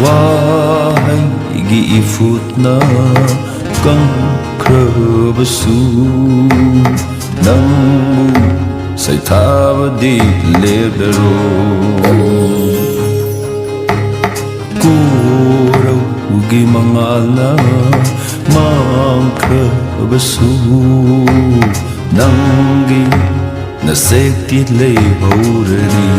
Wahaygi ifut na kang krabasu Nangmu say tawadi lebero Kuraw gi mangala mang krabasu Nanggi nasektit lay horani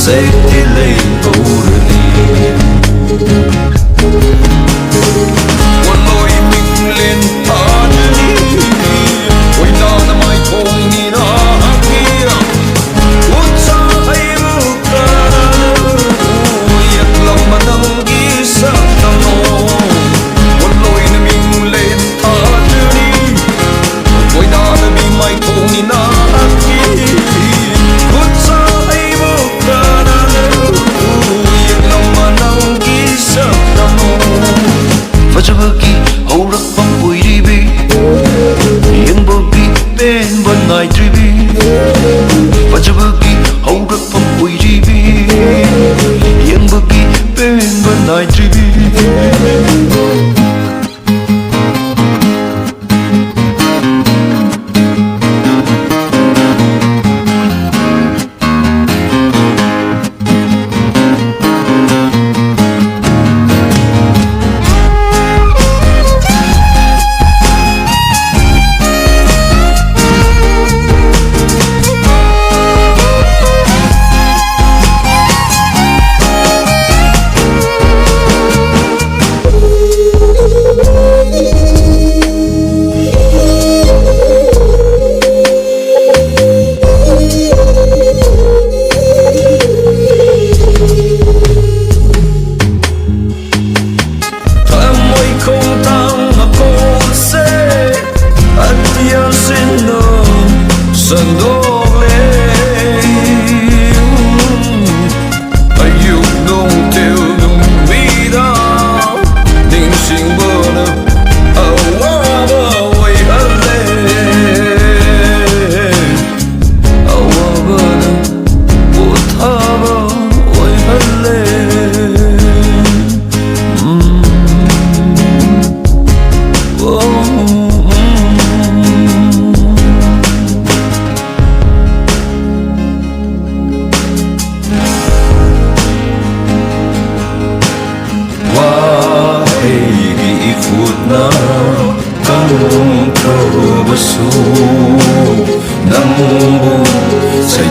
Safety lane totally Wallo'y minglen tanani Wala na may kong hinahakira Utsa kayo ka Uyak lang man ang isang tanong Wallo'y na minglen tanani Wala na may kong hinahakira Utsa Fajabagi haurak pang uiribi Yang babi ben banay tribi Fajabagi haurak pang uiribi Yang babi ben banay tribi Na kang kabaso Nang buong say